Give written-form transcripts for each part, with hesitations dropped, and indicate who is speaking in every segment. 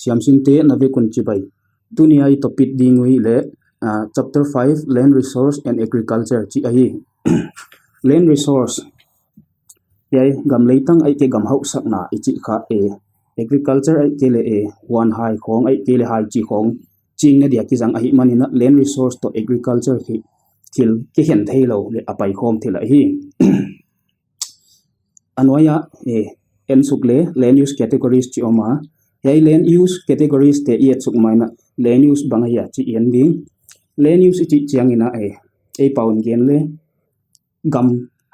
Speaker 1: siamsinte nave kunchibai tuniai topic dingui le chapter 5 land resource and agriculture chi ahi land resource yai gam leitang ai ke gam hau sakna ichi kha agriculture ai ke le one hai khong ai ke le hai chi khong ching na dia ki jang ahi manina land resource to agriculture hi thil ke hen theilo le apai khom thila hi anwaya en sukle land use categories chi oma yai land use categories te yet sukmaina land use bangaya chi ending land use chi chiangina paun gen le gam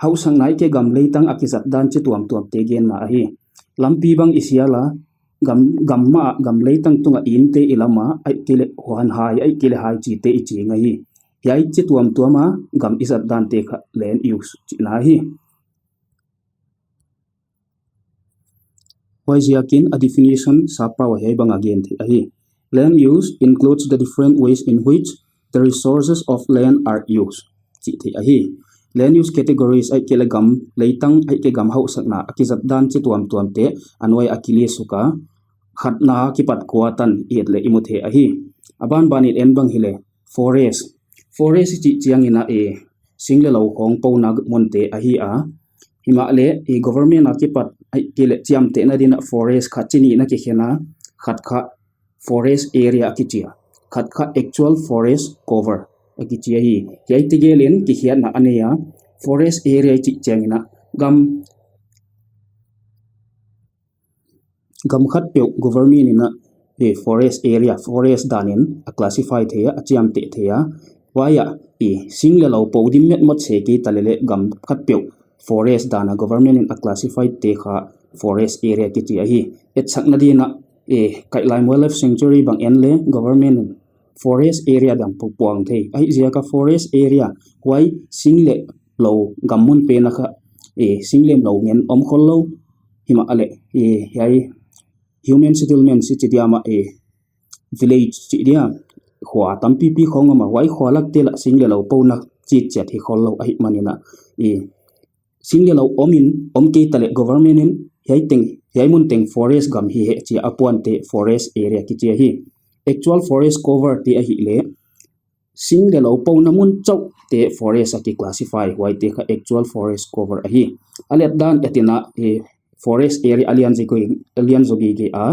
Speaker 1: hau sang nai ke gam leitang akizat dan chi tuam te gen na hi lampi bang isiala gam leitang tunga in te ilama ai kile huan hai ai kile hai chi te ichi ngai yai chi tuam tuama gam izat dan te kha land use chi na hi Waisiakin a definition sapa wa hei bang again thi ahi land use includes the different ways in which the resources of land are used chi thi ahi land use categories ai kele gam leitang ai ke gam hau sakna akizat dan chi tuam te anwai akili suka khatna ki pat kuatan it le imuthe ahi aban banit en bang hile forest chi chiangina single lo khong pona monte ahi a himale government akipat ai kele chiam te na dina forest khachini na ki khena khat kha forest area ki chia khat kha actual forest cover ki chia hi yai tigelen ki hian na ania forest area chi changina gam khat pe government ina forest area forest danin a classify theya achiam te theya waya single lo podim met mot se ki talele gam khat pe forest dana government in a classified te kha forest area ki chi hi et sakna dina Kailaim Wildlife Sanctuary bang enle government forest area dam puang thei ai zia ka forest area wai single lo gamun pe na kha single lo ngen om khol lo hima ale yai human settlement si chi diama village chi dia khwa tampi pi khong ma wai khwalak te la single lo po na chi chat hi khol lo ai manina single lo om ke tale government in yai mun teng forest gam hi he chi apuan te forest area ki chi hi actual forest cover te a hi le single lo po na mun chau te forest a ki classify wai te kha actual forest cover a hi alet dan etina forest area allian zogi ge a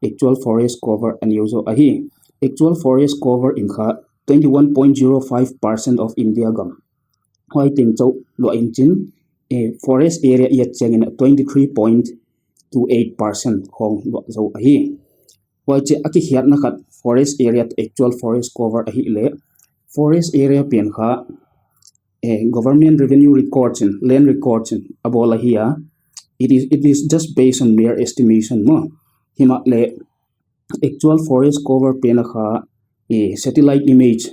Speaker 1: actual forest cover and uso a hi actual forest cover in kha 21.05% of India gam wai teng chau lo in chin forest area yet changin 23.28% khong lo zo a hi wai che aki hiat na khat forest area to actual forest cover a hi le forest area pen kha government revenue records and land records abola here it is just based on mere estimation mo hima le actual forest cover pen kha satellite image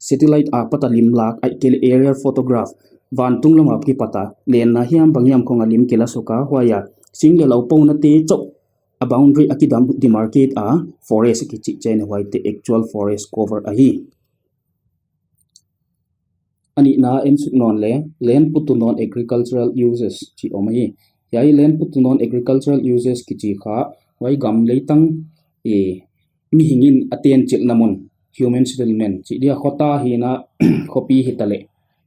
Speaker 1: satellite a pata lim lak ai kel aerial photograph van tung lama ki pata len na hiam bangyam khonga lim kela soka hwaya single lo pona te chok a boundary akidam demarcate a forest ki chi chain white the actual forest cover a hi ani na en non le land put to non agricultural uses chi omai yai land put to non agricultural uses ki chi kha wai gam leitang mi hingin aten chil namun human settlement chi dia khota hi na khopi hitale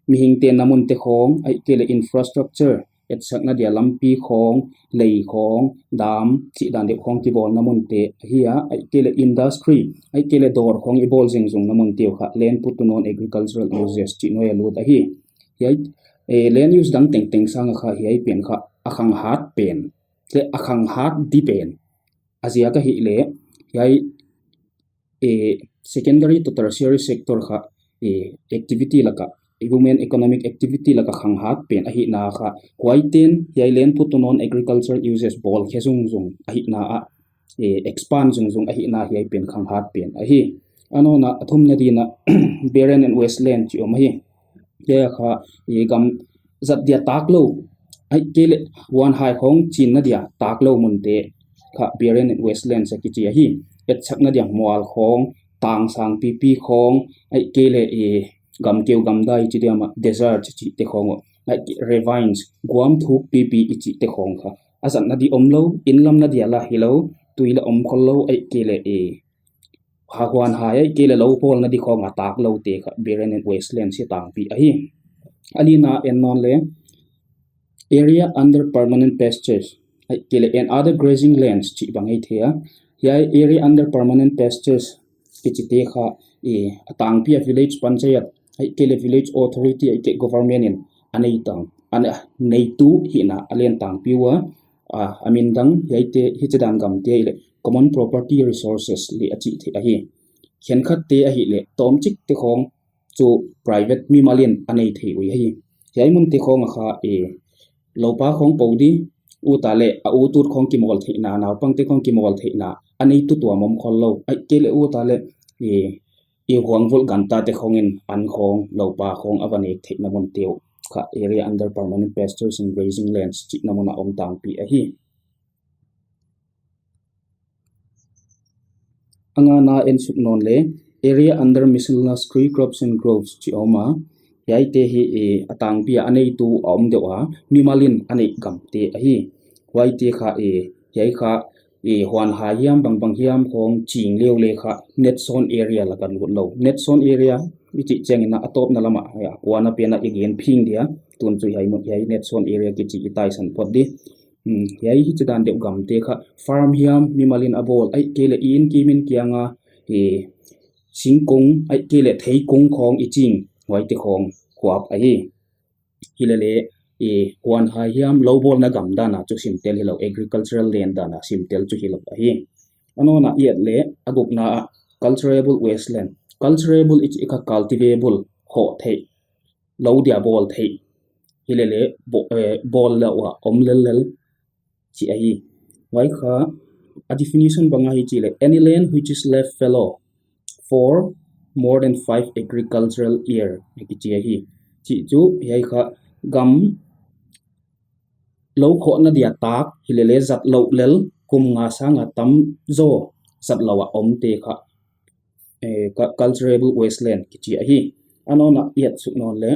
Speaker 1: mi hingte namun te khong ai kele infrastructure et sakna dia lampi khong lei khong dam chi dan de khong ki bol namun te hiya ai kele industry ai kele dor khong i bol jing jung namun te kha land put to non agricultural uses chi no yalu ta hi yai land use dang teng sang kha hi ai pen kha akhang hat pen le akhang hat di pen azia ka hi le yai secondary to tertiary sector kha activity laka human economic activity laka khang hat pen ahi na kha whiten yai land put to non agricultural uses bol khesung jung ahi na expand jung ahi na hi pen khang hat pen ahi ano na athum na dina barren and wasteland chi om hi ya kha gam zat dia taklo ai kele one high khong chin na dia taklo munte kha barren and wasteland sa ki chi hi et chakna dia mual khong tang sang pp khong ai kele gam keu gam dai chi dia ma desert chi te khong like ravines guam thuk pp chi te khong kha azan na di omlo inlam na dia la hilo tuila khol lo ai kele ha huan hai ai kele lo pol na di khong atak lo te kha barren and wasteland si tang pi ahi alina en non le area under permanent pastures ai kele and other grazing lands chi bangai thea yai area under permanent pastures kichi te kha atang pi village panchayat ai kele village authority ai ke government in anei tang ana nei tu hina alen tang piwa amin dang yaite hichadang gam te ile common property resources li achi the ahi khen khat te ahi le tom chik te khong chu private mi malin anei the ui hi yai mun te khong kha lopa khong podi u ta le a u tur khong ki mol the na naw pang te khong ki mol the na anei tu tua mom khol lo ai ke le u ta le huang vol ganta te khong in an khong lopa khong avani the na mon teu kha area under permanent pastures and grazing lands chi namona om tang pi ahi anga na en suk non le area under miscellaneous tree crops and groves chi oma yai te hi atang pi anei tu om dewa mimalin anei gam te ahi wai te kha yai kha huan ha hiam bang hiam khong ching leo le kha net zone area la kan lo net zone area chi cheng na atop na lama ya wana pena again phing dia tun chu yai mo yai net zone area ki chi tai san pot di yai hi chudan de gam te kha farm hiam mimalin abol ai kele in kimin kianga singkong ai kele thei kong khong iching wai te khong khwap ai hilale huan ha hiam lobol na gam dana chu simtel hilo agricultural land dana simtel chu hilo ai anona yet le aguk na cultivable wasteland cultivable is a cultivable ho thei lo dia bol thei hilale bol la wa omlel chi ai wai kha a definition banga hi chi le any land which is left fallow for more than 5 agricultural year ki chi hi chi chu yai kha gam lo kho na dia tak hilele zat lo lel kum nga sanga tam zo zat lawa om te kha cultivable wasteland ki chi hi anona yet su non le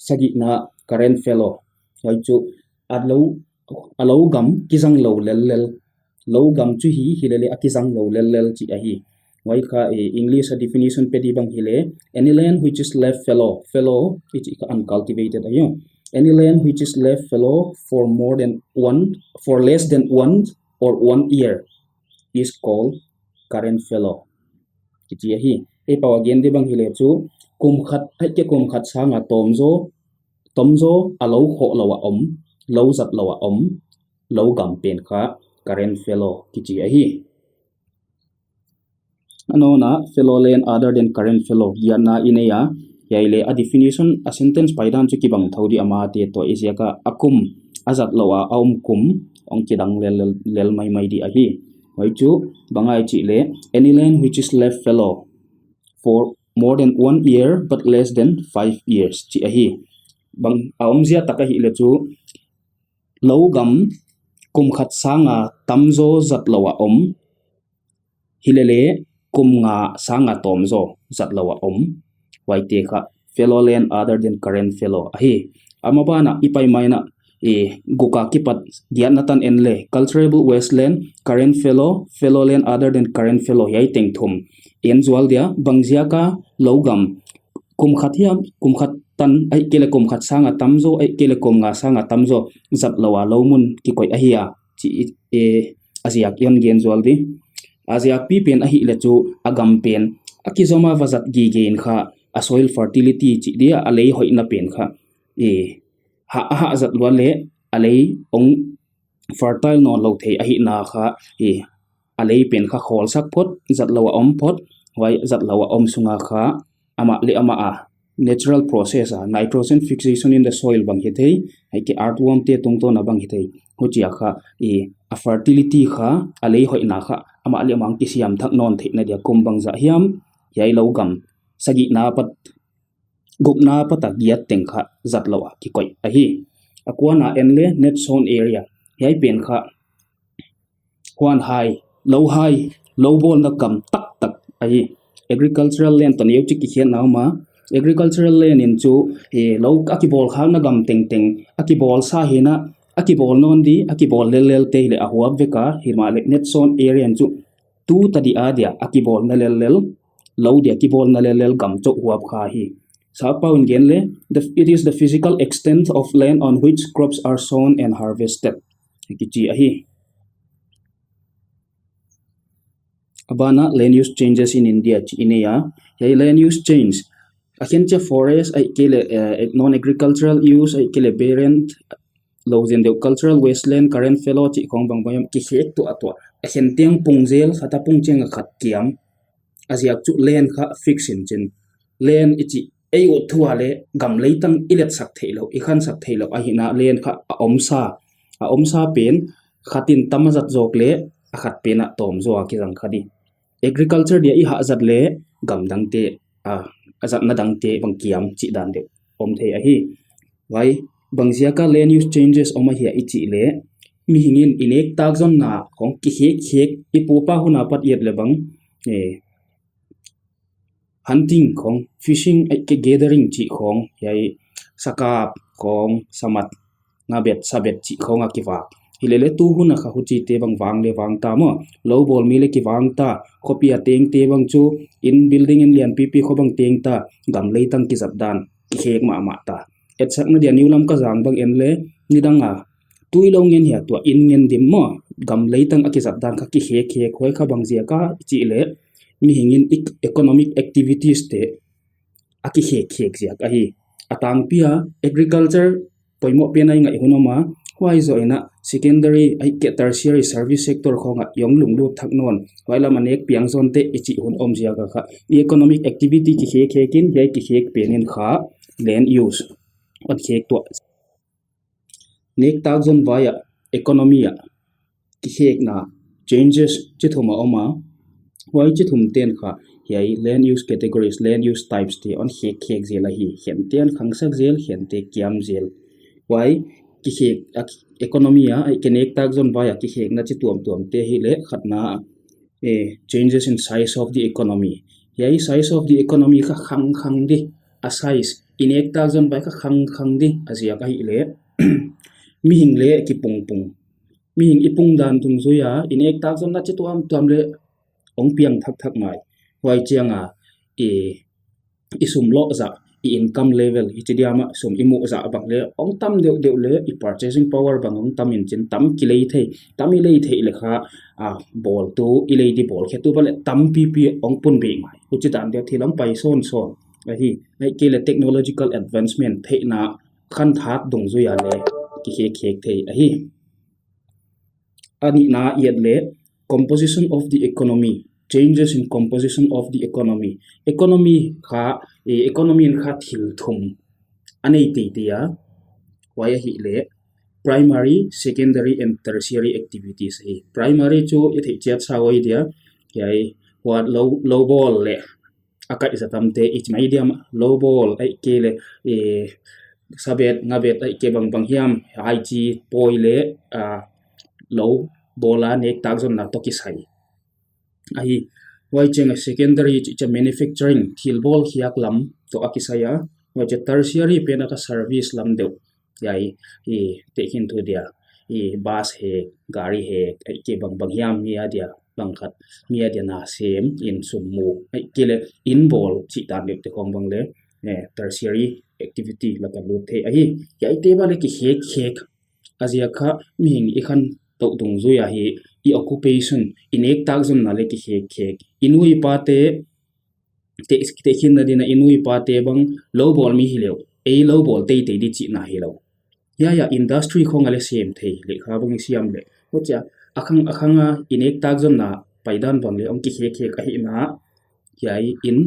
Speaker 1: sagi na current fellow wai chu alo gam kizang lo lel lo gam chu hi hilele akizang lo lel chi hi wai kha english definition pe di bang hile any land which is left fallow it is uncultivated ayo any land which is left fallow for less than 1 or 1 year is called current fallow ki hi e paw again de bang hile chu kum khat ai ke kum khat sanga tomzo alo kho lawa om lo zat lawa om lo gam pen kha current fallow ki hi anona fellow land other than current fellow yana ineya yaile a definition a sentence paidan chu ki bang thodi ama te to isiaka akum azat lawa aum kum ong kidang lel mai di ahi wai chu bangai chi le any land which is left fallow for more than 1 year but less than 5 years chi ahi bang aum zia takahi le chu lo gam kum khat sanga tamzo zat lawa om hilele kum nga sanga tomzo zat lawa om wai te kha fellow land other than current fellow ahi amabana ipai maina guka kipat gianatan enle cultivable wasteland current fellow land other than current fellow yai teng thum enzual dia bangjia ka logam kum khat tan ai kele kum khat sanga tamzo ai kele kum nga sanga tamzo zat lawa lomun ki koi ahia chi asiak yon gen zual di asiak pi pen ahi le chu agam pen akizoma wazat gi gen kha a soil fertility chi dia alei hoi na pen kha ha zat lwa le alei ong fertile no lo thei ahi na kha alei pen kha khol sak phot zat lawa om phot wai zat lawa om sunga kha ama le ama a natural process nitrogen fixation in the soil bang hithei haiki earthworm te tungto na bang hithei huchia kha a fertility kha alei hoi na kha ama le mang ki siam thak non thei na dia kum bang za hiam yai lo gam sagi na pat gup na pata giat teng kha zat lawa ki koi ahi akwana enle net zone area yai pen kha huan hai low bol na kam tak ahi agricultural land tan yau chi ki hian naw ma agricultural land in chu lo akibol khang na gam teng akibol sa hina akibol non di akibol lel te le ahuap veka hirma le net zone area chu tu tadi adia akibol na lel lo dia akibol na lel gam chok huap kha hi sa paun gen le it is the physical extent of land on which crops are sown and harvested kichi ahi abana land use changes in India chi ineya yai land use change aken cha forest ai kele non agricultural use ai kele barren low in the cultural wasteland current fellow chi khong bang bayam ki hek tu atwa ahen tiang pungzel khata pungcheng khat kiam aziak chu len kha fixin chin len ichi ei o thua le gam leitang ilet sak theilo i khan sak theilo a hina len kha a omsa pen khatin tamazat jok le a khat pena tom zo ki rang khadi agriculture dia i ha zat le gam dang te a azat na dang te bang kiam chi dan de om the a hi wai bangzia ka land use changes oma hi ichi le mi hingin inek tak zon na khong ki hek ipu pa huna pat yet le bang hunting khong fishing ke gathering chi khong yai sakap khong samat ngabet sabet chi khong akiwa hilele tu huna kha huchi te bang wang le wang ta mo low ball mi le ki wang ta khopia teng te bang chu in building in lian pp khobang teng ta gam leitang ki zat dan ki hek ma ta etsak na dia niulam ka jang bang en le nidanga tuilong ngen hi to in ngen dim mo gam leitang akizat dan kha ki hek hoi kha bang zia ka chi le mi hingin economic activities te aki hek zia ka hi atang pia agriculture poimo penai ngai hunoma why zo ina secondary ai ke tertiary service sector khonga yonglung lu thaknon waila manek piang zon te ichi hun om zia ka kha economic activity ki hekin yai ki hek penin kha land use at hek to nek tak zon via economy ki hek na changes chithuma oma why chithum ten kha yai land use categories land use types te on hek zela hi hen ten khangsak zel hen te kiam zel why ki hek economy ai kenek tak zon via ki hek na chi tuam te hi le khatna changes in size of the economy yai size of the economy kha khang di a size inek tak zon bai kha khang di azia ka hi le mi hing le ki pung mi hing ipung dan tung zuya inek tak zon na chi tuam le ong piang thak mai wai chianga isum lo za income level ichidiama sum imu za bang le ong tam deu le i purchasing power bang ong tam in chin tam ki lei thei le kha bol tu i lei di bol khetu bale tam pp ong pun be mai uchi dan de thilam pai son hi ai ke le technological advancement thei na khan thak dong zu ya le ki hek thei hi ani na yet le composition of the economy changes in composition of the economy kha economy kha thil thum anei te ya waya hi le primary secondary and tertiary activities primary chu i thei chat sawai dia yai what low ball le akai zatam te ich medium low ball ai ke le sabet ngabet ai ke bang hiam hai chi poi le low bola nek tak zon na to ki sai ai wai cheng secondary cha manufacturing thil bol khiak lam to akisaya wai cha tertiary pena ka service lam deu yai te hin thu dia bus he gari he ai ke bang hiam mia dia bangkhat mia dia na sem in summu ai ke le in bol chi ta ne te khong bang le tertiary activity la ka lu the ai yai te ba le ki hek azia kha ming i khan to dung zu ya hi i occupation in ek tak zon na le ki hek inui pa te hin na dina inui pa te bang low ball mi hi leo low ball te di chi na hi lo ya industry khong ale sem thei le kha bang siam le hocha akhang in ek tak zon na paidan bang le ong ki hek a hi na yai in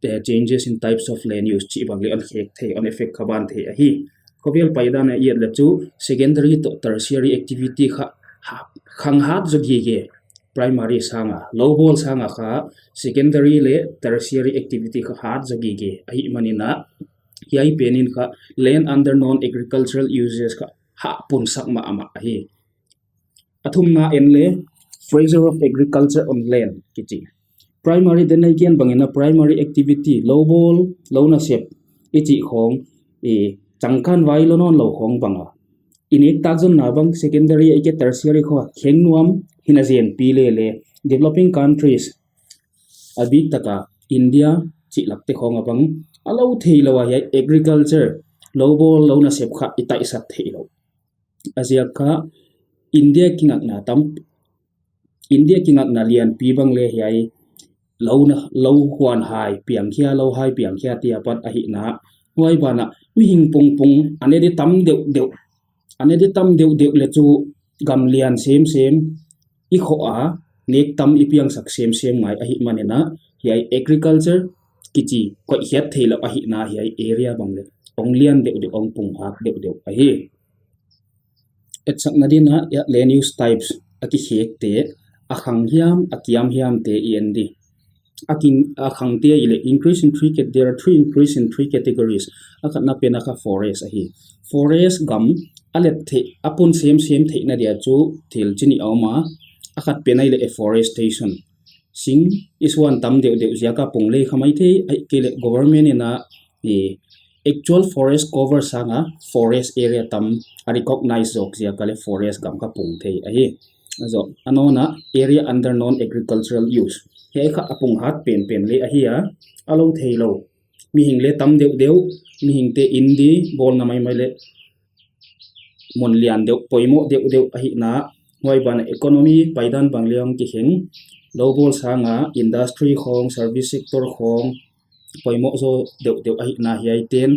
Speaker 1: the changes in types of land use chi bang le on hek thei on effect khaban thei a hi kobial paidan a yet le chu secondary to tertiary activity kha khang hat zogi ge primary sanga low ball sanga kha secondary le tertiary activity kha hat zogi ge ai manina yai penin kha land under non agricultural uses kha ha pun sakma ama hi athum na enle pressure of agriculture on land kichi primary den ai kian bangena primary activity low ball low na sep ichi khong changkan vai lo non lo khong banga inek takzon na bang secondary ike tertiary kho khengnuam hinazen pile le developing countries abik taka India chi lakte khonga bang alo theilawa ya agriculture lobol lo na sep kha itai sat theilo asia kha India kingak na tam India kingak na lian pi bang le hiai lo huan hai piang khia lo hai piang khia tia pat ahi na hoi bana mi hing pung pung ane de tam deu le chu gam lian sem i kho a nek tam i piang sak sem ngai ahi manena hiai agriculture kichi ko hiat theilo ahi na hiai area bang le ong lian deu ong pung hak deu ahi etsak nadina ya land use types aki hek te akhang hiam akiam hiam te end akhang te ile increase in three there are three increase in three categories akhatna penaka forest ahi forest gam alet the apun sem the na dia chu thil chini awma akhat penai le afforestation sing is one tam deu ziaka pungle khamai the ai kele government ena e actual forest cover sanga forest area tam a recognize jok zia kale forest gam ka pung the ahi azo anona area under non agricultural use he kha apung hat pen le ahia alo theilo mi hingle tam deu mi hingte indi bol na mai le mon lian deu poimo deu ahi na hoi ban economy paidan bangliang ki hing lobol sanga industry khong service sector khong poimo zo deu ahi na hiai ten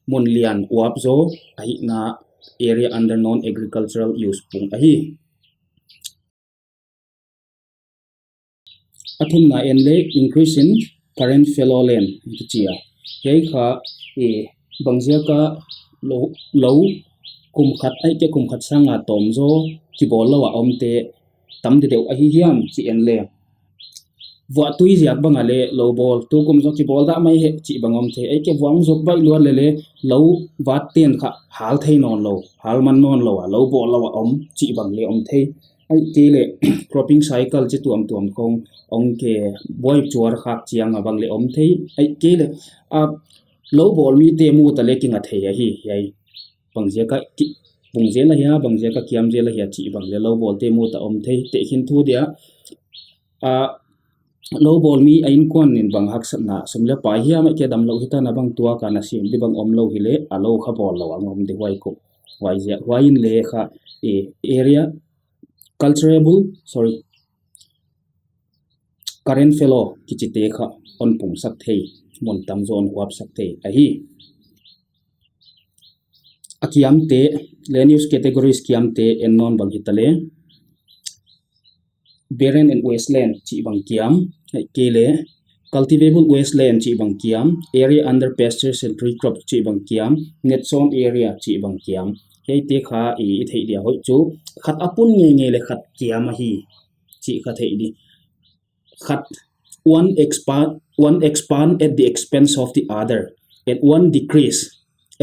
Speaker 1: mon lian wap zo ahi na area under non agricultural use pung ahi athum na enle increase in current fallow land chia hei kha e bangjia ka lo kum khat ai ke kum khat sanga tom zo ki bol lawa omte tam de deu ahi hiam chi enle wa tui ziak banga le low ball tu kum zo ki bol da mai he chi bangom the ai ke wang zok bai lo le low wat ten kha hal thei non lo hal man non lo low ball lawa om chi bang le om thei ai te le cropping cycle chi tuam khong ong ke boy chuar khak chiang abang le om thei ai ke le a low ball mi te mu ta le kinga thei a hi yai bangje ka ki bungje la ya bangje ka kiam je la ya chi bang le low ball te mu ta om thei te khin thu dia a low ball mi ain kon nin bang hak na somle pa hi ma ke dam lo hita na bang tua ka na sim di bang om lo hile a lo kha ball lo angom de wai ko wai ja wai in le kha e area current fellow kichite kha on pung sak thei mon tam zon huap sak thei ahi akiam te land use categories kiam te en non bang hitale barren and wasteland chi bang kiam kele cultivable wasteland chi bang kiam area under pastures and tree crop chi bang kiam net zone area chi bang kiam hei te kha i thei dia hoi chu khat apun nge le khat kiam hi chi kha thei di khat one expand at the expense of the other and one decrease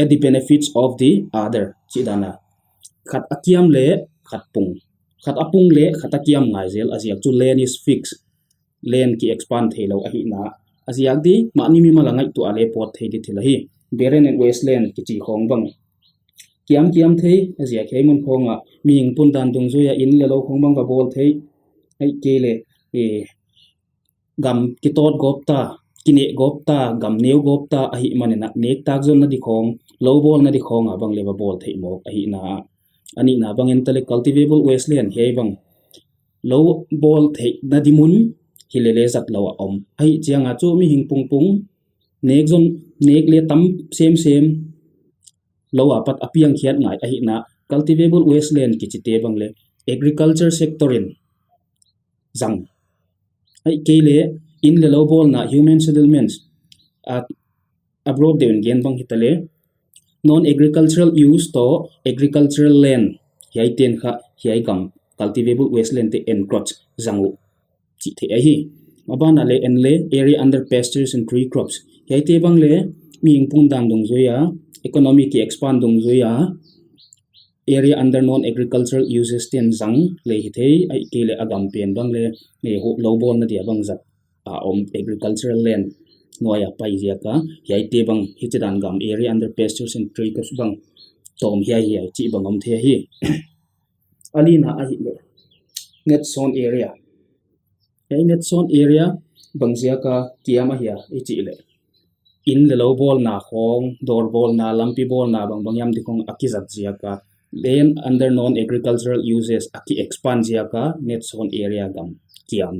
Speaker 1: at the benefits of the other chi dana khat akiam le khat apung le khat akiam ngai zel asiak chu land is fixed land ki expand thelo ahi na asiak di mani mi malangai tu ale pot thei di thilahi barren and wasteland ki chi khong bang kiam thei asiak hei mun khonga ming pun dan dung zo ya in le lo khong bang ba bol thei ai ke le e gam kitot gopta kine gopta gam neu gopta ahi manena nek tak zon na di khong low ball na di khong abang le ba bol thei mo ahi na ani na bang entale cultivable wasteland hei bang low ball thei na di mun hilele zat lawa om ai chianga chu mi hing pung nek le tam sem lowa pat apiang khiat ngai ahi na cultivable wasteland ki chite bang le agriculture sector in zang ai kele in le low ball na human settlements at abroad de gen bang hitale non agricultural use to agricultural land hiai ten kha hiai gam cultivable wasteland te encroach zangu chi the hi mabana le en le area under pastures and tree crops hiai te bang le ming pung dam dong zoya economy ki expand dong zoya area under non agricultural uses ten zang le hi thei ai ke le agam pen bang le ho low ball na dia bang zat a om agricultural land noya pai zia ka hiai te bang hichidan gam area under pastures and tree crops bang tom hiya chi bangam the hi alina a hi le net zone area net zone area bangzia ka kiama hiya chi le in le low ball na khong door ball na lumpy ball na bang yam di khong akizat zia ka then under non agricultural uses aki expand zia ka net zone area gam kiam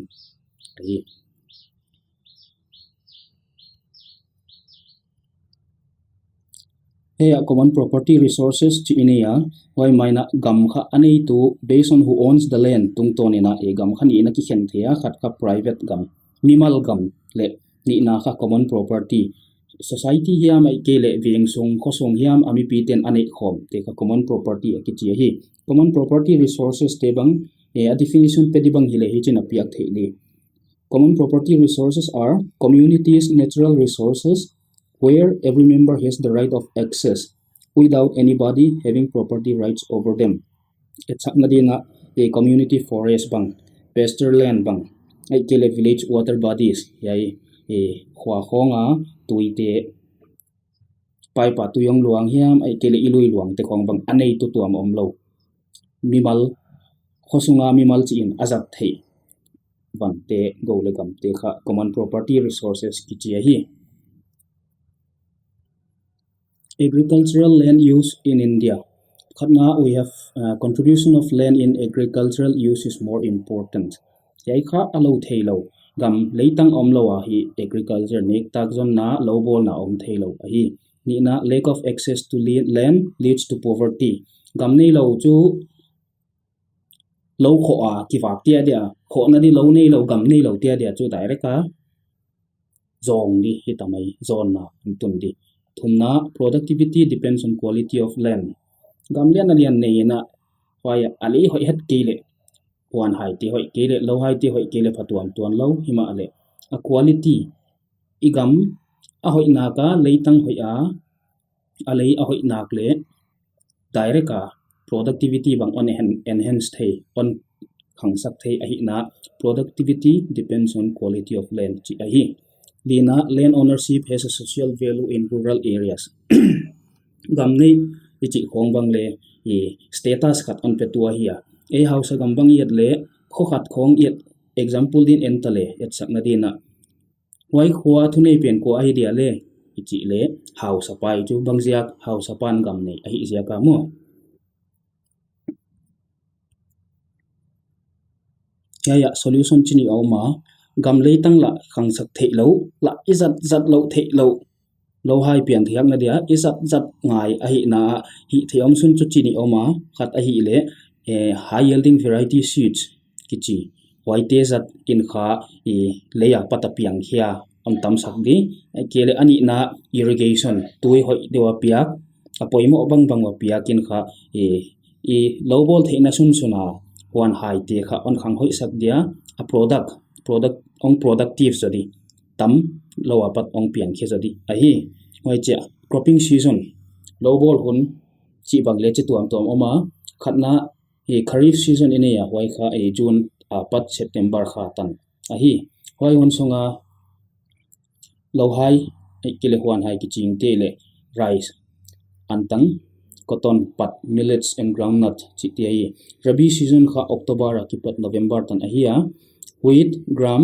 Speaker 1: hi common property resources chi inia why maina gam kha anei tu based on who owns the land tung tonina e gam kha ni na ki khen thea khat ka private gam mimal gam le ni na kha common property society hiam ai ke le veng sung kho sung hiam ami pi ten anei khom te kha common property ki chi hi common property resources te bang a definition pe di bang hi le hi china piak theili common property resources are communities natural resources where every member has the right of access without anybody having property rights over them. It's a community forest bang, pasture land bang, a village water bodies, yai a huahonga tuite pai pa tu yong luang hiam a ilui luang te kong bang anei tu tuam omlo. Mimal khosunga mimal chin azat thei bang te go legam te kha common property resources ki hi. Agricultural land use in India. Khatna we have contribution of land in agricultural use is more important. Yai kha alo thailo gam leitang omlo a hi agriculture nek tak zon na low ball na om thailo a hi ni na lack of access to land leads to poverty. Gam nei lo chu low kho a ki wak tia dia kho na di low nei lo gam nei lo tia dia chu direct ka zong di hi tamai zon na tum di thumna productivity depends on quality of land gamlian alian nei na waya ali hoi het kile wan hai ti hoi kile low hai ti hoi kile phatuam tuan low hima ale a quality igam a hoi na ka leitang hoi a alei a hoi nak le direct ka productivity bang on enhance thei on khangsak thei a hi na productivity depends on quality of land chi a hi Lina land ownership has a social value in rural areas. Gamnei ichi khong bang le e status khat on petua hiya e house gam bang yet le kho khat khong yet example din entale et sakna dina wai khwa thunei pen ko ai dia le ichi le house pai chu bangziak house pan gam nei a hi zia ka mo ya solution chini auma gam leitang la khangsak thei lo la izat zat lo thei lo hai pian thiak na dia izat zat ngai a hi na hi theom sun chu chini oma khat a hi le high yielding variety seeds kichi white zat in kha e leya patapiang khia on tam sak di kele ani na irrigation tui hoi dewa piak apoimo bang bang wa piak in kha e low ball theina sun suna one high te kha on khang hoi sak dia a product on productive jadi tam lowa pat on pian khe jadi a hi hoi cha cropping season low ball hun chi bang le chi tuam oma khatna e kharif season ine ya hoi kha e june pat september kha tan a hi hoi hun songa low hai kile huan hai ki ching te le rice antang cotton pat millets and groundnut chi te hi rabi season kha october ki pat november tan a hi a wheat gram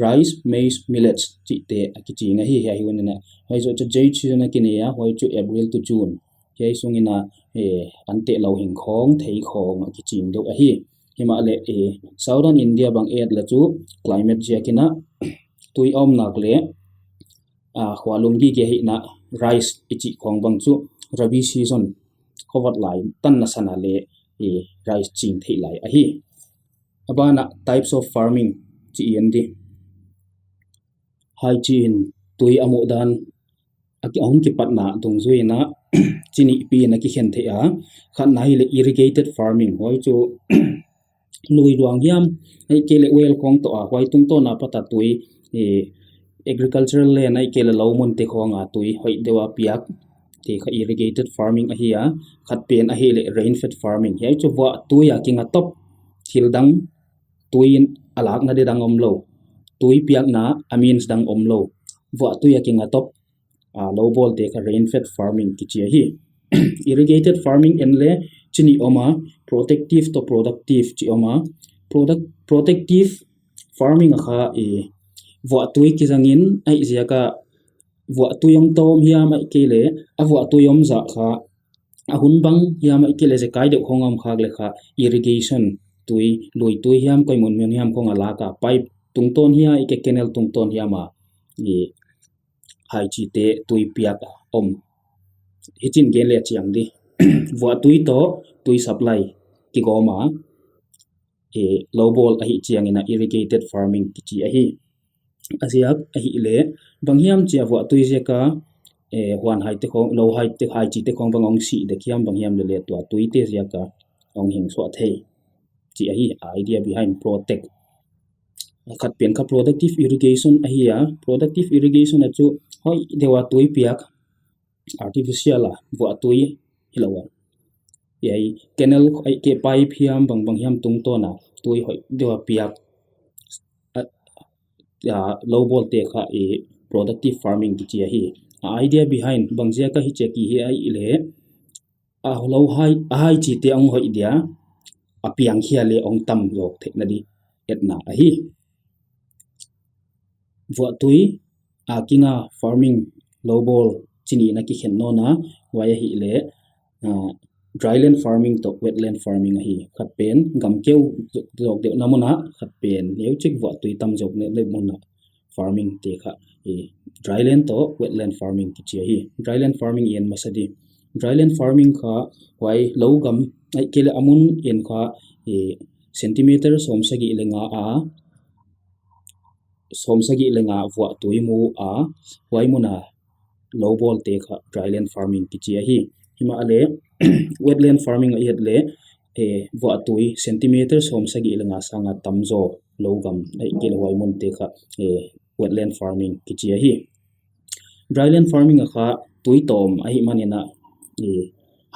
Speaker 1: rice maize millets chi te ki chinga hi hi hunna hoi zo jai season ki ne ya hoi chu april to june hei sungina ante lo hing khong thei khong ki ching do a hi hima le southern india bang et la chu climate jakina tui om nak le khwalum gi ke hi na rice ichi khong bang chu rabi season khowat lai tan na sana le rice ching thei lai a hi abana types of farming chi endi hai chin tui amu dan aki ong ki patna dung zuina chini pi na ki khen the a khan nai le irrigated farming hoi chu lui ruang hiam ai ke le well khong to a hoi tung to na pata tui agricultural land ai ke le lawmon te khong a tui hoi dewa piak te kha irrigated farming a hi a khat pen a hi le rain fed farming hei chu wa tui a kinga top thildang tuin alak na de dang omlo tui piak na amins dang omlo wa tui a kinga top low ball te kha rain fed farming ki chi hi irrigated farming enle chini oma protective to productive chi oma protective farming kha e wa tui ki zangin ai ziaka wa tuyom tom hiam ai kele a wa tuyom za kha ahun bang hiam ai kele je kai de khongam khak le kha irrigation tui loi tui hiam koi mon men hiam khong ala ka pipe tungton hiya ike canal tungton hiama e hai chi te tui piak om hichin gen le chiang di wa tui to tui supply ki goma e low ball a hi chiang ina irrigated farming ki chi a hi asiak a hi le banghiam chia wa tui je ka e wan hai te khong low hai te hai chi te khong bangong si de khiam banghiam le to tui te ja ka ong hing so thei chi a hi idea behind protect khat pen kha productive irrigation a hi a productive irrigation a chu hoi dewa tui piak artificial a wa tui hilawa yai canal ai ke pipe hiam bang hiam tung to na tui hoi dewa piak low voltage kha e productive farming ki chi hi idea behind bangjia ka hi che ki hi ai ile a low hai chi te ong hoi dia apiang khia le ong tam yok thekna di etna a hi wa tui kinga farming low ball chini na ki khen no na waya hi le dryland farming to wetland farming hi khat pen gam keu jok de namuna khat pen leu chik wa tui tam jok ne le mona farming te kha e dryland to wetland farming ki chi hi dryland farming yen masadi dryland farming kha wai low gam ai kele amun en kha e centimeter somsagi lenga a somsagi lenga wa tui mu a wai muna low ball te kha dryland farming ki chi hi hima ale wetland farming a yet le e wa tui centimeter somsagi lenga sanga tamzo low gam ai kele wai mun te kha e wetland farming ki chi hi dryland farming kha tui tom a hi manena e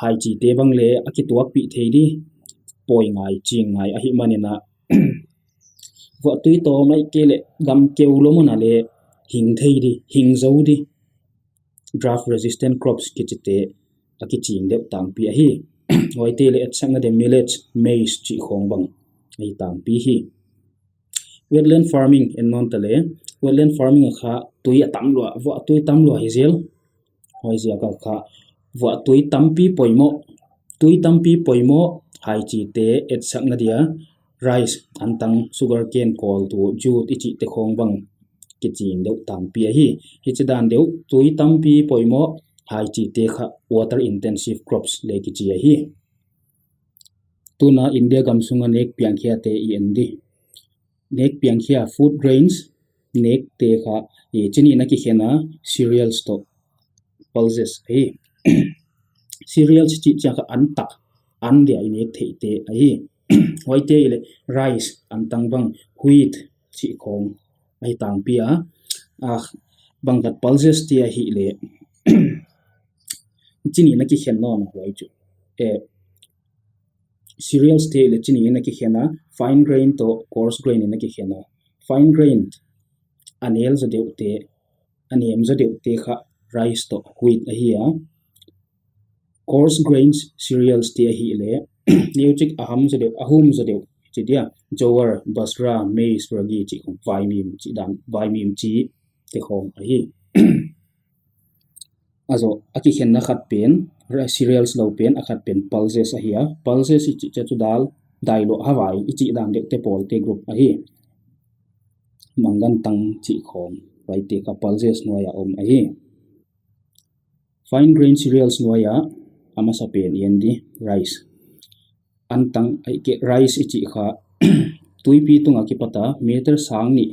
Speaker 1: hai chi te bang le akituak pi theidi poi ngai ching ngai a hi manena wa tui to mai kele gam keulo mona le hing thei di hing zo di drought resistant crops ki chite aki ching de tang pi a hi hoi te le atsang de millets maize chi khong bang ai tang pi hi wetland farming en non tale wetland farming kha tui atam lo wa tui tam lo hi zel hoi zia ka kha wa tui tampi poimo hai chi te atsang na dia rice antang sugar cane kol tu jute ichi te khong bang ki ching deuh tam pi hi hichidan deuh tui tampi poimo hai chi te kha water intensive crops le ki chi hi tuna india gamsunga nek piang khia te end nek piang khia food grains nek te kha e chini na ki khena cereals to pulses hi cereals chi cha kha anta an dia nek thei te hi hoi te ile rice antang bang wheat chi khong ai tang pia bangat pulses ti a hi le chini na ki khen no na hoi chu e cereals te le chini na ki khena fine grain to coarse grain na ki khena fine grain anel zo deu te anem zo deu te kha rice to wheat a hi a coarse grains cereals te a hi le neuchik aham zo deu ahum zo deu chi dia jowar basra maize ragi chi khong vai mim chi te khong a hi azo aki khen na khat pen cereals lo pen akhat pen pulses a hi a pulses chi cha chu dai lo hawai ichi dang de te pol te group a hi mangan tang chi khong vai te ka pulses noya om a hi fine grain cereals noya ama sa pen yendi rice antang ai ke rice ichi kha tuipi tunga ki pata meter sang ni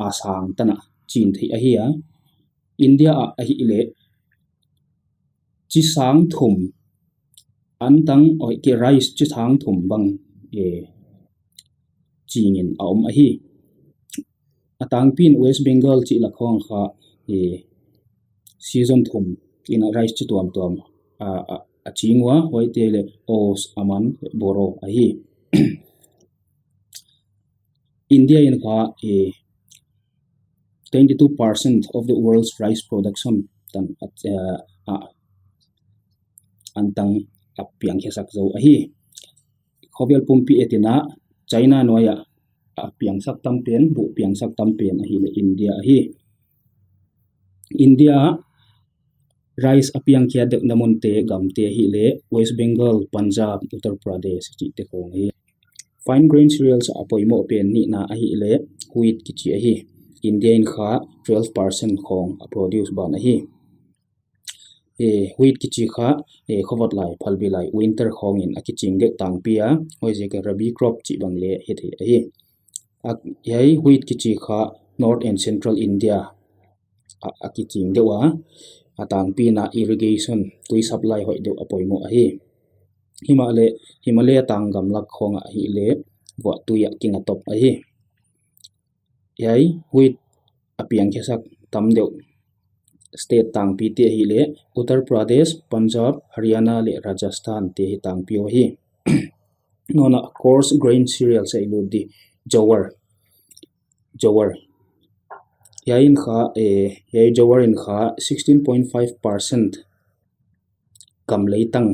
Speaker 1: a sang tana chin thei a hi a india a hi le chi sang thum antang oi ke rice chi sang thum bang e chingin a om a hi atang pin west bengal chi la khong kha e season thum in rice chi tuam a chingwa hoi te le os aman boro a hi india in kha e 22% of the world's rice production tan antang apiang khesak zo a hi khovel pumpi etina China noya apiang sak tampen bu piang sak tampen a hi le India a hi India rice apiang khia dek namonte gamte hi le West Bengal Punjab Uttar Pradesh chi te khong hi fine grain cereals apoimo pen ni na a hi le wheat ki chi a hi India in kha 12% khong a produce ban a hi wheat ki chi kha khowat lai phalbi lai winter khong in a ki ching dek tang pia hoi je ka rabi crop chi bang le he the a hi yai wheat ki chi kha north and central India a ki ching dewa atang pi na irrigation tui supply hoi deu apoimo a hi Himalaya tanggam lak khong a hi le wa tuya kinga top a hi yai wheat apiang khesak tam deu state tang pi te hi le Uttar Pradesh Punjab Haryana le Rajasthan te hi tang pi hi nona coarse grain cereals ai lu di jowar yain kha yai jowar in kha 16.5% kam leitang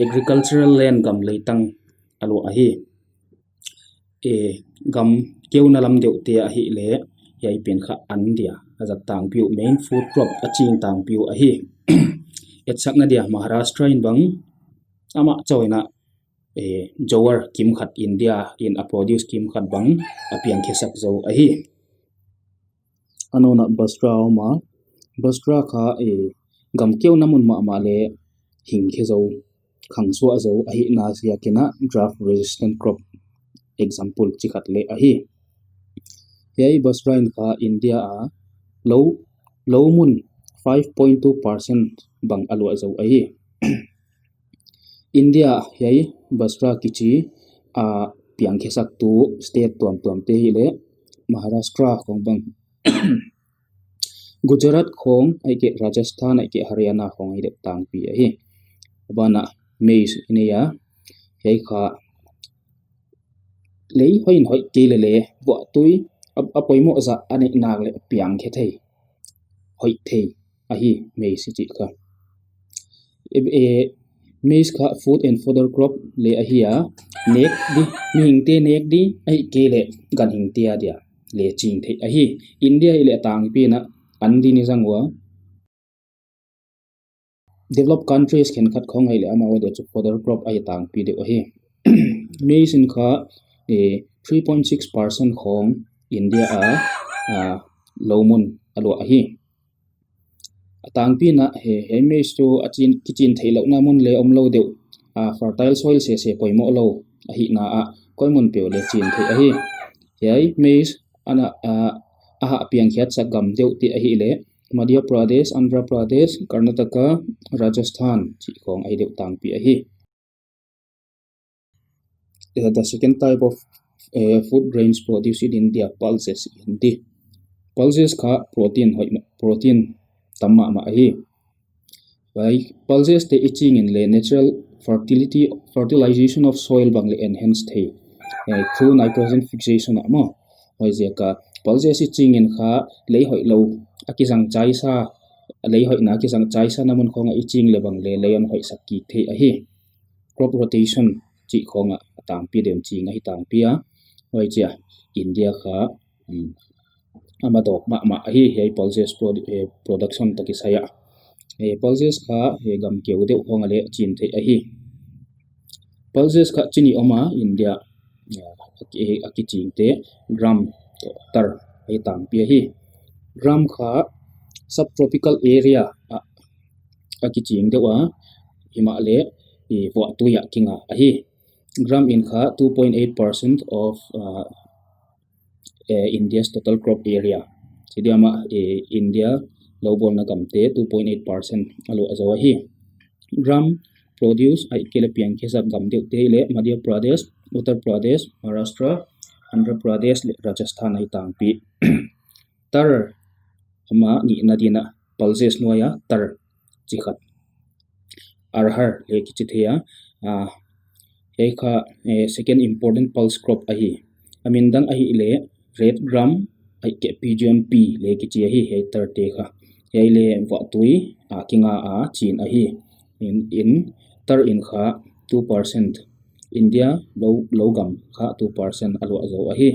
Speaker 1: agricultural land gam leitang alo a hi gam keuna lam deu te a hi le yai pen kha andia azak tang piu main food crop aching tang piu a hi etsak na dia Maharashtra in bang ama choina jowar kim khat India in a produce kim khat bang apiang khesak zo a hi anona Basra kha gam keuna mun ma le hing khe zo khangso zo a hi na sia kena drought resistant crop example chi khat le a hi yai Basra in kha India a low mun 5.2% bang alu zo a hi India yai Basra kichi a piang khesak tu state tuam te hi le Maharashtra khong bang Gujarat khong ai ke Rajasthan ai ke Haryana khong ai de tang pi a hi bana maize ineya yai kha lei hoin hoi ke le wa tui apoimo za ane nak le piang khe thei hoi thei a hi maize chi kha maize kha food and fodder crop le a hi a nek di mi hingte nek di ai ke le gan hingte a dia le ching thei a hi India ile tang pi na andi ni jangwa developed countries can khat khong ai le ama wa de fodder crop ai tang pi de a hi maize in kha 3.6% khong India a lowmun alo a hi atang pi na he maize to achin kichin theilo na mun le omlo deu fertile soil se poimo lo a hi na a koimun pe le chin thei a hi yai maize ana aha piang khiat sa gam deu ti a hi le Madhya Pradesh Andhra Pradesh Karnataka Rajasthan chi khong ai deu tang pi a hi the second type of food grains produced in India pulses pulses kha protein tamma ma hi like pulses te itching in le natural fertilization of soil bang le enhance thei through nitrogen fixation ma hoi je ka pulses itching in kha lei hoi lo akisang chaisa lei hoi na kisang chaisa namun khonga itching le bang le leon hoi sakki thei a hi crop rotation chi khonga tang pi dem chi ngai tang pia hoi chia India kha ama dok ma hi hei pulses production taki saya pulses kha he gam keu de khonga le chin thei a hi pulses kha chini oma India aki ching te gram tar hei tang pi hi gram kha subtropical area aki ching de wa himale wa tuya kinga a hi gram in kha 2.8% of India's total crop area sidiama India lowball na gamte 2.8% alo azawa hi gram produce ai kele piang khesa gamde te le Madhya Pradesh Uttar Pradesh Maharashtra Andhra Pradesh le Rajasthan ai tang pi tar ama ni nadina pulses noya tar chikhat arhar le kichithia hei kha second important pulse crop a hi amindang a hi le red gram ai ke PGMP le kichi hi hei tar te kha hei le wa tui kinga a chin a hi in tar in kha 2%, India lo gam kha 2% alwa zo a hi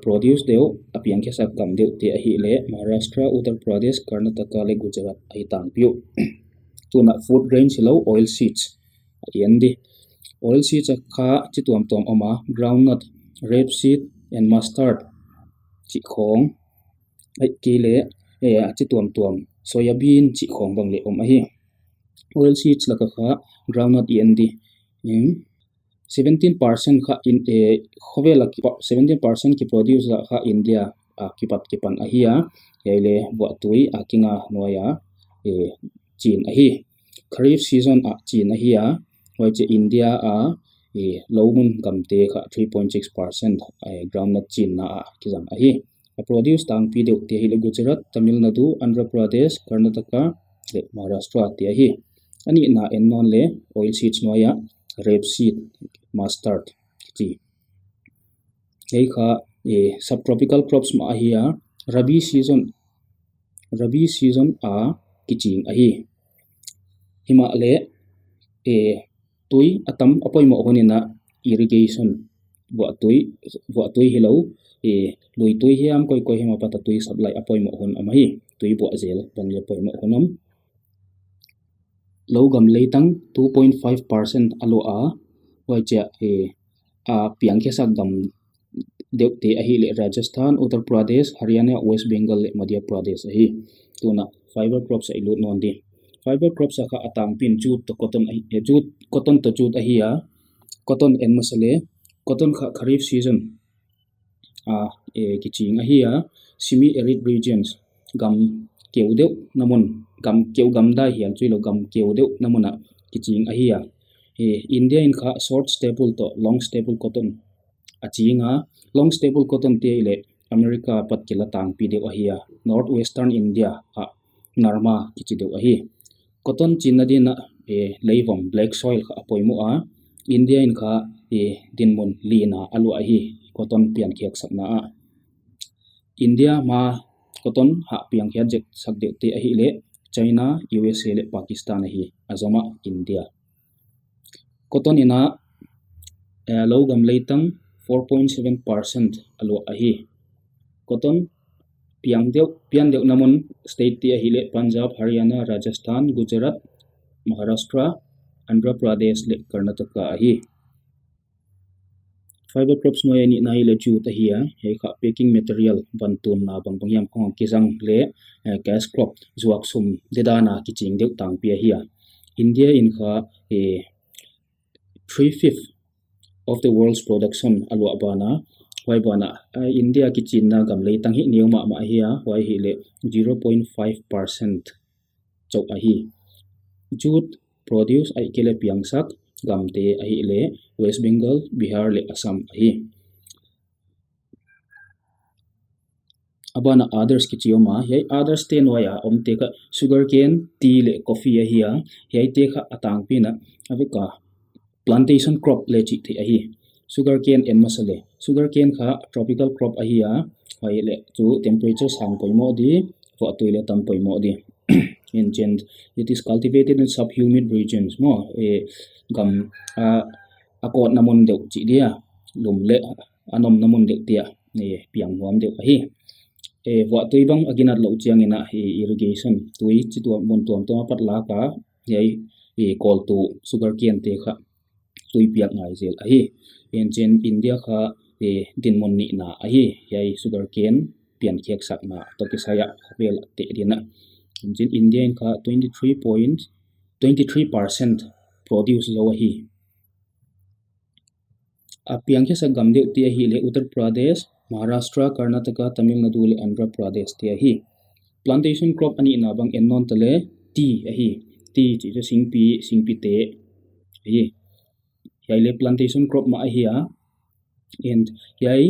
Speaker 1: produce deu apiang ke sak gam deu te a hi le Maharashtra, Uttar Pradesh, Karnataka le Gujarat ai tang piu tuna food grain silo oil seeds yendi oil seeds kha chi tuam tom oma groundnut, rapeseed and mustard chi khong ai ki le chi tuam soybean chi khong bang le a hi oil seeds la kha groundnut yendi 17% kha in khovel 17% ki produce la kha India kipan a hi yaile wa tui akinga noya Chin a hi kharif season Chin a hi wai che India lomun gamte kha 3.6% groundnut Chin na kizam a hi produce tang pi deu te hi le Gujarat, Tamil Nadu, Andhra Pradesh, Karnataka le Maharashtra te hi ani na ennon le oil seeds noya rapeseed, mustard chi ei kha subtropical crops ma hi rabi season kiching a hi hima le tui atam apoi mo honina irrigation wa tui hilo lui tui hiam koi hima pata tui supply apoi mo hon ama hi tui bo zel ban le poi mo honam logam leitang 2.5% alo wai cha piang ke sak gam deu te a hi le Rajasthan, Uttar Pradesh, Haryana, West Bengal le Madhya Pradesh a hi tuna fiber crops ai lut non di fiber crops kha atang pin jute to cotton to jute a hi cotton and masale cotton kha kharif season kiching a hi semi arid regions gam keudeu namun gam da hian chuilo gam keudeu namuna kiching a hi India in kha short staple to long staple cotton achinga long staple cotton te ile America pat kila tang pi deu a hi northwestern India narma kichi deu a hi cotton chinna dina leivong black soil kha apoimu India in kha dinmon lina alu a hi cotton pian khek sakna India ma cotton piang khek jek sak deu te a hi le China, USA le Pakistan a hi azama India cotton ina logam leitang 4.7% alo a hi cotton pian deu namun state ti a hi le Punjab, Haryana, Rajasthan, Gujarat, Maharashtra, Andhra Pradesh le Karnataka a hi fiber crops no yani na ile jute hi he kha packing material bantun na bang yam khong kizang le cash crop zuak sum dedana kiching deu tang pi hi India in kha 3/5 of the world's production alwa bana wai bana India ki chinna gam le tang hi neuma ma hi wai hi le 0.5% chok a hi jute produce ai kele piang sak gam te a hi le West Bengal, Bihar le Assam a hi abana others ki chioma yai others te noya omte ka sugarcane, tea le coffee a hi yai te kha atang pina avika plantation crop le chi the a hi sugarcane and masale sugarcane kha tropical crop a hi wai le chu temperature sang poimo di wa toile tam poimo di and it is cultivated in subhumid regions mo gam akot namon deu chi dia lum le anom namon deu tia piang huam deu a hi wa tui bang aginat lo chiang ina irrigation tui chi tu mon tuam to pat la ka yai kol tu sugarcane te kha tui piak ngai zel a hi en India kha dinmon ni na a hi yai sugarcane pian khek sak na to ki saya vel te dina in India in kha 23% produce lo hi apiang ke sagam deu ti hi le Uttar Pradesh, Maharashtra, Karnataka, Tamil Nadu le Andhra Pradesh ti hi plantation crop ani na bang ennon tale tea a hi tea chi jo singpi te hi yai le plantation crop ma hi and yai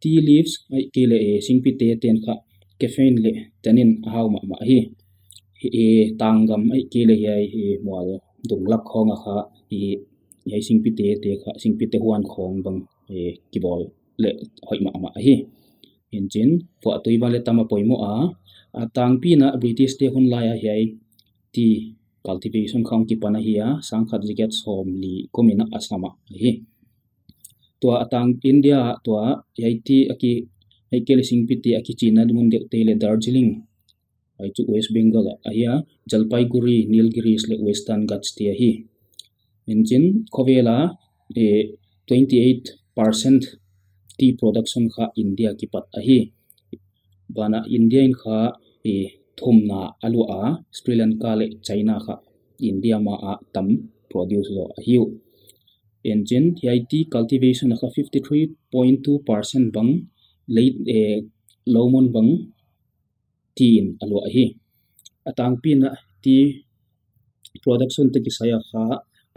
Speaker 1: tea leaves ai ke le singpi te ten kha caffeine le tanin haw ma hi tanggam ai ke le yai mol dunglak khonga kha yai singpi te kha singpi te huan khong bang kibol le hoi ma hi engine fo tuiba le tama poimo tangpi na British te hun la ya yai ti cultivation khang ki pana hi a sangkhat ziket som li komina asama hi tua atang India tua yaiti aki aikele singpiti aki China mun de tele Darjeeling ai chu West Bengal ahia Jalpaiguri Nilgiris le Western Ghats ti hi engine khovela 28% tea production kha India ki pat ahi bana India in kha thumna alu a Sri Lanka le China kha India ma a tam produce lo ahiu engine IT cultivation kha 53.2% bang late lomon bang teen alu ahi atang pina tea production te ki saya kha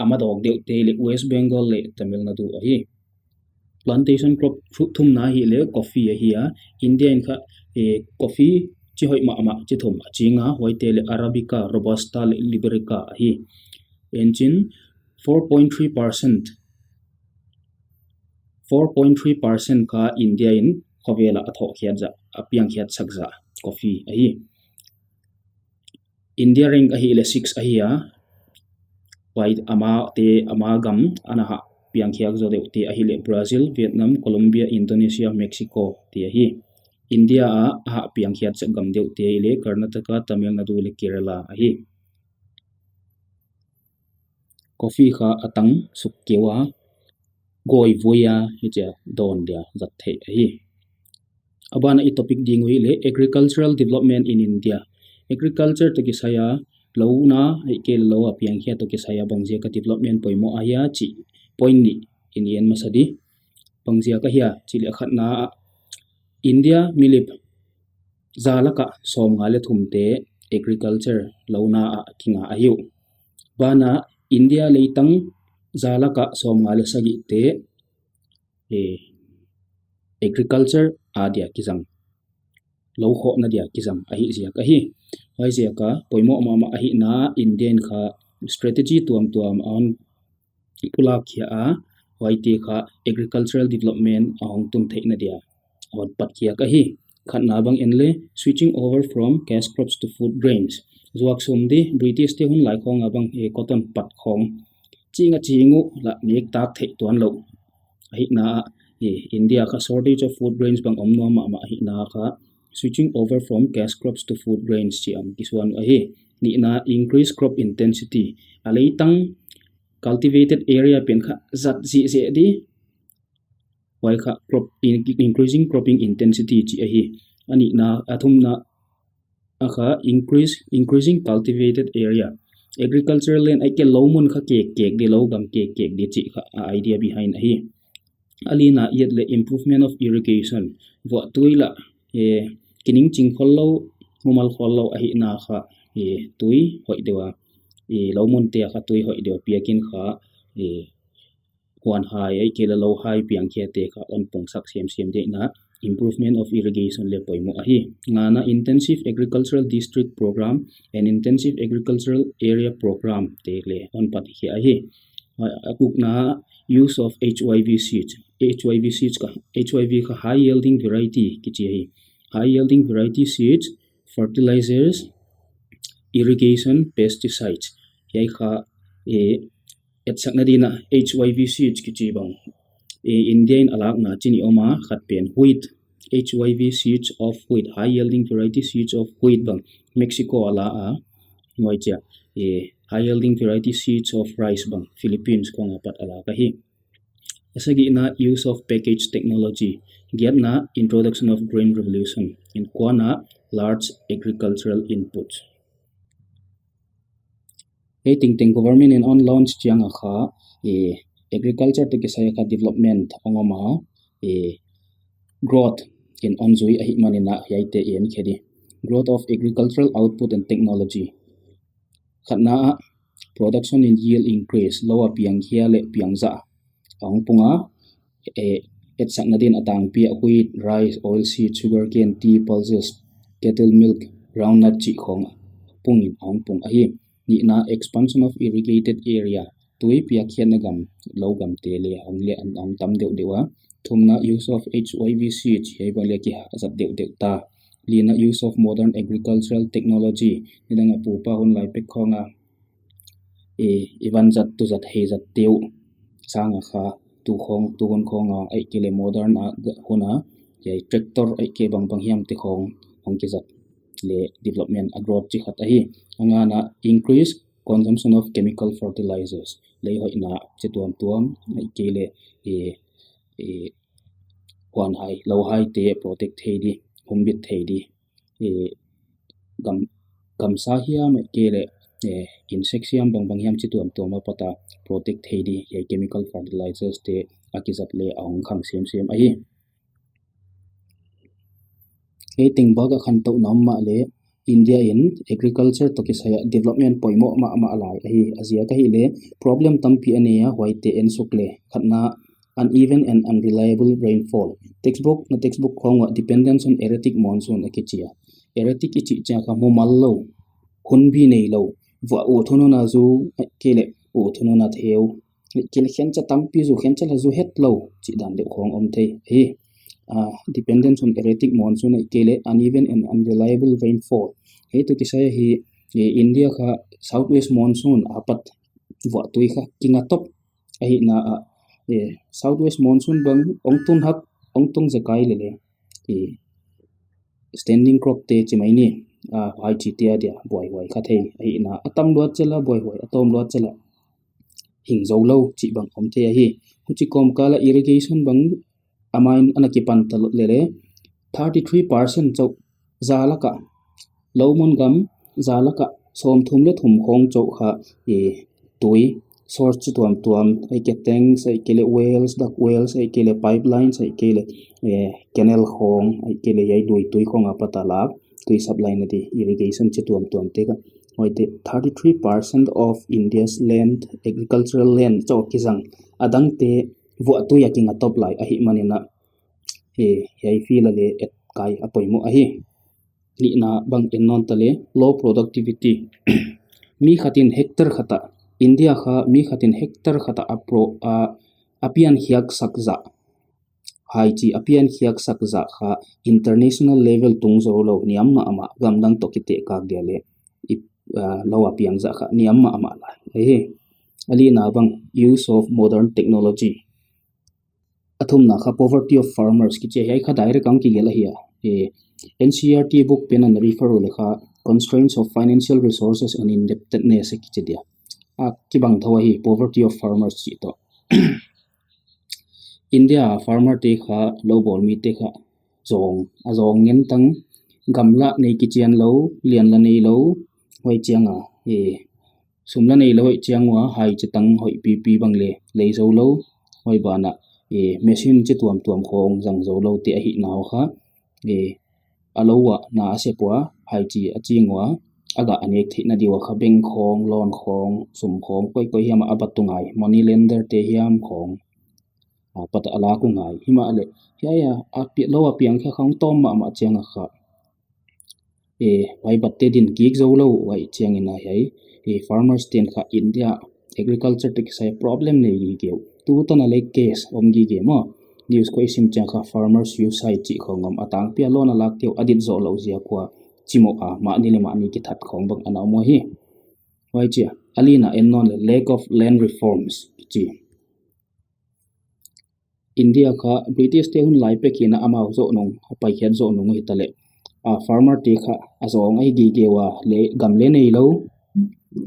Speaker 1: amadok deu te le West Bengal le Tamil Nadu ahi plantation crop thum na hi le coffee hi a Indian kha coffee chi hoi ma ma chi thum chinga hoite le Arabica Robusta le Liberica hi engine 4.3% ka India in khovela atho khiat za apiang khiat sakza coffee hi India rank ahi le 6 ahi a wai ama gam anaha piang khiak zo deu te ahi le Brazil Vietnam Colombia Indonesia Mexico te ahi India a piang khiat sa gam deu te le Karnataka Tamil Nadu le Kerala ahi coffee kha atang sukkewa goi voya hicha don dia zat the ahi abana i topic ding wi le agricultural development in India agriculture to ki saya lo na ke lo apiang khia to ki saya bangje ka development poimo aya chi point ni in yen masadi bangje ka hia chi le khatna India milip zalaka som ngale thumte agriculture lo na kinga ahiu bana India leitang zalaka som ngale sagi te agriculture adia kizang lo kho na dia kizam ahi zia ka hi wai zia ka poimo ma ahi na Indian kha strategy tuam on pula khia a wai te kha agricultural development ahong tum theina dia awat pat khia ka hi khatna bang enle switching over from cash crops to food grains zuak somdi British te hun lai khong abang cotton pat khong chingu la nek tak thei tuan lo ahi na India kha shortage of food grains bang omno ma ahi na kha switching over from cash crops to food grains chi am kiswan ahi ni na increase crop intensity alei tang cultivated area pen kha zat ji je di wai kha crop increasing cropping intensity chi ahi ani na athum na akha increasing cultivated area agricultural land ike lomun kha ke di logam ke di chi kha idea behind ahi alina yetle improvement of irrigation wa tuila kining ching khollo mumal khollo ahi na kha tui hoi dewa lomun te kha tui hoi dewa piakin kha kwan hai ai ke lo hai piang khia te kha on pong sak sem de na improvement of irrigation le poimo ahi ngana intensive agricultural district program and intensive agricultural area program te le on pat hi ahi akuk na use of HYV seeds ka high yielding variety kichi hi high yielding variety seeds fertilizers irrigation pesticides yai kha et sakna dina HYV seeds kichi bang Indian alak na chini oma khat pen wheat HYV seeds of wheat high yielding variety seeds of wheat bang Mexico ala a ngoicha high yielding variety seeds of rice bang Philippines ko ngapat ala ka hi asagi na use of package technology get na introduction of grain revolution in kwana large agricultural inputs ting government in on launch chiang kha agriculture to kisaya ka development ongoma growth in onzui ahi manina yaite en khedi growth of agricultural output and technology khatna production in yield increase lower piang khia le piang za ang punga et sakna din atang pi wheat rice oilseed sugarcane tea pulses cattle milk groundnut chi khong pungin ang pung ahi ni na expansion of irrigated area tui pia khian gam logam tele angle an tam deu dewa thumna use of HYV seeds hebale ki azat deu ta lina use of modern agricultural technology nidanga pupa hun lai pek khonga ivan zat tu zat hei zat teu sang kha tu hun khong ai ke le modern huna yai tractor ai ke bang hiam te khong hong ke zat le development growth chi khat hi anga na increase consumption of chemical fertilizers le hoi na che tuam ai ke le wan hai lo hai te protect thei di humbit thei di gam sa hiam ke le insect hiam bang hiam chi tuam pata protect thei di yai chemical fertilizers te akizat le aung khang sem ai e ting baga khan to nam ma le India in agriculture to ki saya development poimo ma alai hi azia ka hi le problem tampi ania white en sukle khatna uneven and unreliable rainfall textbook khonga dependence on erratic monsoon akichia erratic ichi cha ka mo mallo hunbi nei lo wa o thono na zu kele o thono na theu kele khen cha tampi zu khen cha la zu het lo chi dan de khong om thei hi dependence on erratic monsoon kele uneven and unreliable rainfall he to kisaya hi India kha southwest monsoon apat wa tui kha kinga top ai na southwest monsoon bang ongtun zakai le standing crop te chimai ni hai chi tia dia boy kha thei ai na atam lot chela boy atom lot chela hing zo lo chi bang om the hi chi kom kala irrigation bang amain anaki pantal le 33% chau zalaka lomon gam zalaka som thum le thum khong chau kha tui source chu tuam ai ke tanks ai kele wells dak wells ai kele pipelines ai kele canal khong ai kele yai tui khong apatala tui supply na di irrigation chu tuam te ka hoite 33% of India's land agricultural land chau kizang adang te vo tu yaking atop lai ahi manina yai feel le et kai apoimo ahi ni na bang ennon tale low productivity mi khatin hectare khata India kha mi khatin hectare khata apian hiak sakza hai chi apian hiak sakza kha international level tungzo lo niamma ama gamdang tokite ka gele lo apian za kha niamma ama lai he ali na bang use of modern technology athum na kha poverty of farmers ki che hai kha direct ang ki gela hiya NCERT book pen and refer le kha constraints of financial resources and indebtedness ki che dia ki bang thawa hi poverty of farmers chi to India farmer te kha low ball mi te kha zong ngen tang gamla nei ki chian lo lian la nei lo hoi chianga sumla nei lo hoi chiangwa hai che tang hoi pi bang le zo lo hoi bana machine che tuam khong jang zo lo te hi naw kha alowa na asepwa hai chi achingwa aga anek thina diwa kha beng khong loan khong sum khong koi hiam abatungai money lender te hiam khong pat ala ku ngai hima ale ya api lo apiang kha khong tom ma chianga kha wai batte din ki zo lo wai chiang ina hai farmers ten kha India agriculture te sai problem nei ge tu to na le case om gi ge mo news ko isim chang kha farmers suicide chi khongam atang pia lon ala teu adit zo lo zia kwa chimo ma ni ki that khong bang ana mo hi wai chi alina ennon le lack of land reforms chi India kha British te hun lai pe kina amao zo nong pai khian zo nong hi tale farmer te kha azong ai gi ge wa le gam le nei lo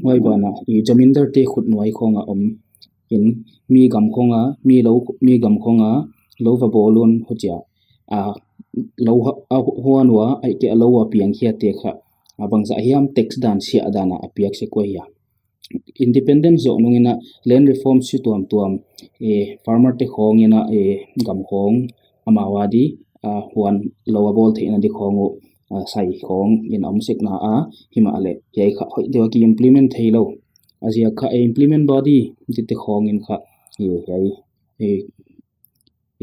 Speaker 1: wai bana i jamindar te khut noi khonga in mi gam khonga lo va bolon hocha lo huan wa ai ke lo wa piang khia te kha abang za hiam tax dan sia dana apiak se ko ya independence zo nungina land reform si tuam farmer te khong ina gam khong amawadi huan lowa bol the ina di khongu sai khong in amsek na hima ale yai kha hoi dewa ki implement theilo azia kha implement body ti khong in kha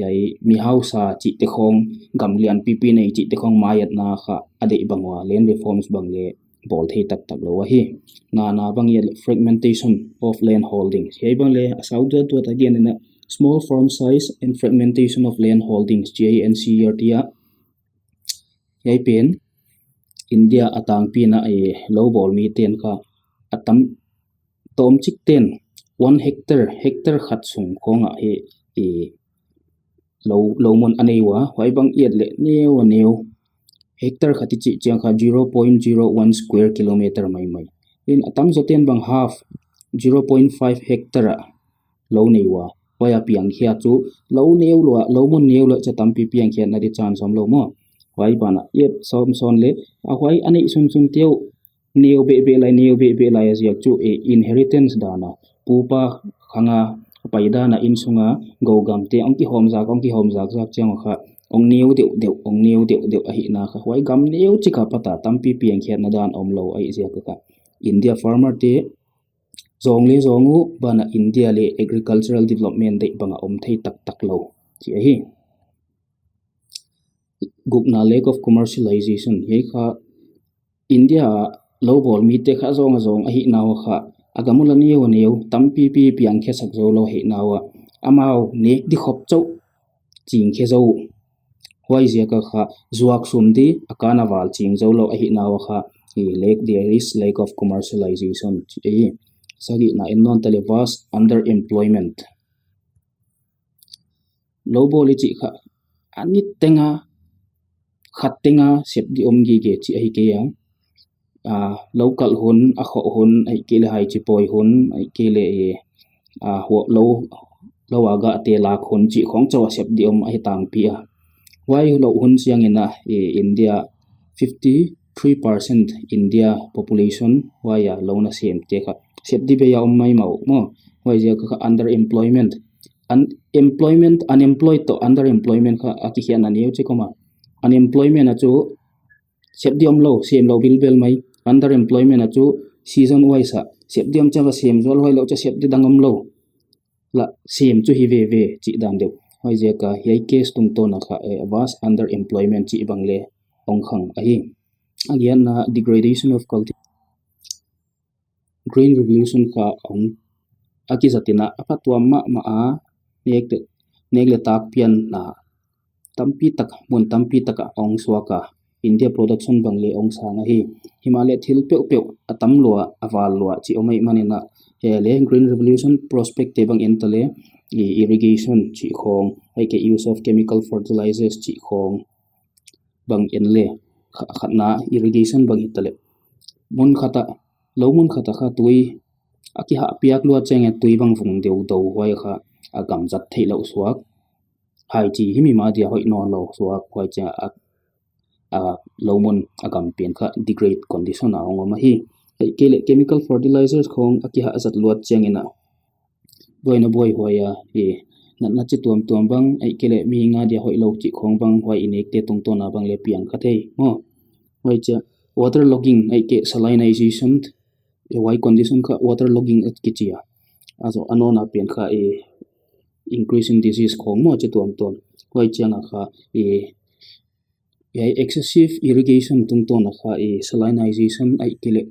Speaker 1: yai mi hausa chi te khong gam lian pp nei chi te khong mayat na kha ade bangwa land reforms bangle bol thei tak lo hi na bang yel fragmentation of land holdings hei bang le asauda to again in a small farm size and fragmentation of land holdings JNCERT yai pen India atang pi na low ball mi ten kha atam tom chik ten 1 hectare khat sung khonga he lo mon anei wa hoi bang yet le neu hectare khati chi chang kha 0.01 square kilometer mai in atam zoten bang half 0.5 hectare lo nei wa waya piang khia chu lo neu lo mon neu lo cha tampi piang khia na di chan som lo mo wai bana yet som son le a hoi anei sum teu neu be lai azia chu inheritance dana pupa khanga paida na insunga gogam te ongki hom zak chang kha ong neu deu a hi na kha hoi gam neu chika pata tampi piang khia na dan om lo ai zia ka India farmer te zongu bana India le agricultural development de banga om thei tak lo chi hi gupna lack of commercialization he kha India lo bol mi te kha zong a hi na kha agamula neu tampi piang khe sak zo lo hi na wa amao nek di khop chau ching khe zo hoi zia ka kha zuak sum di akana wal ching zo lo a hi na wa kha there is lack of commercialization sagi na non tele vast underemployment lo boli chi kha anit tenga khatenga sep di omgi ge chi ai ke ya local hun a kho hun ai ke le hai chi poi hun ai ke le ho lo aga te la khon chi khong chaw sep di om ai tang pi a wai lo hun siang ina India 53% India population waya lo na sem te kha sep di be ya om mai mau mo wai ja ka underemployment unemployed to underemployment kha aki hian ani chi koma unemployment a chu sep di om lo sem lo bil bel mai underemployment a chu season wise a sep di om cha sem zol hoi lo cha sep di dangom lo la sem chu hi ve chi dan deu hoi ja ka hi case tung to na kha vast underemployment chi bang le ong khang a hi again na degradation of culture green revolution ka ong aki zatina apatwa ma a nek le tak pian na tampi tak ong swaka India production bang le ong sang a hi Himalaya thil pe atam lo awal lo chi omai manina le green revolution prospect te bang entale irrigation chi khong ai ke use of chemical fertilizers chi khong bang enle khatna irrigation bang itale mun khata kha tui aki ha piak lo chenge tui bang vung deu do hoi kha agam zat thei lo suak hai chi himi ma dia hoi no lo suak hoi cha lo mun agam pen kha degrade condition a ong ma hi kele chemical fertilizers khong aki ha zat luat chengena boina boy hoya na chi tuam bang ai kele mi nga dia hoi lo chi khong bang hoi inek te tung to na bang le piang kha thei mo hoi cha water logging ai ke salinization why condition ka water logging at kichia aso anona pen kha increasing disease khong mo che tuam hoi changa kha excessive irrigation tung to na kha salinization ai kele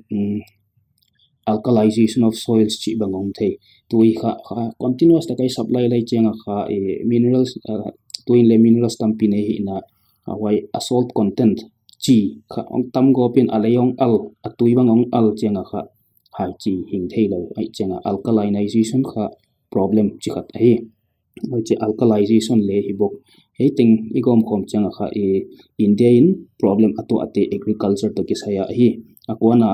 Speaker 1: alkalization of soils chi bangong thei tui kha continuous ta kai supply lai chenga kha minerals tuin le minerals tampi ne hi na wai salt content chi kha ong tam go pin alayong al atui bangong al chenga kha hai chi hing thei lo ai chenga alkalinization kha problem chi khat hi wai che alkalization le hi bok heiting igom khom changa kha India in problem ato ate agriculture to kisaya hi akwana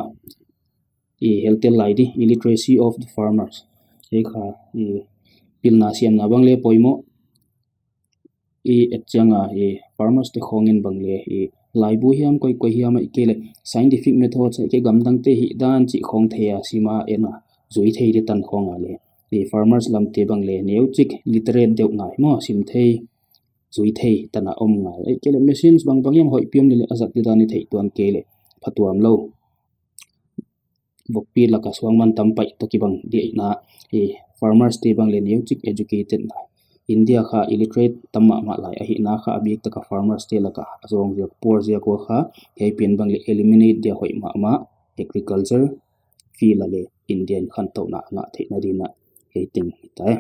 Speaker 1: health laidi illiteracy of the farmers he kha pilna siam na bangle poimo etchanga farmers te khongin bangle laibu hiam koi hiam ikele scientific methods ke gamdang te hi dan chi khong theya sima ena zui thei de tan khonga le farmers lam te bangle neu chik literate deu ngai mo sim thei zui thei tana om ngai kele machines bang yam hoi piom le azat de dani thei tuan kele phatuam lo bokpi laka swangman tampai to kibang di na farmers te bang le new chik educated na India kha illiterate tamma ma lai a hi na kha abi taka farmers te laka azong je poor je ko kha he pen bang le eliminate dia hoi ma agriculture fi la le Indian khan to na nga the na dina he ting tai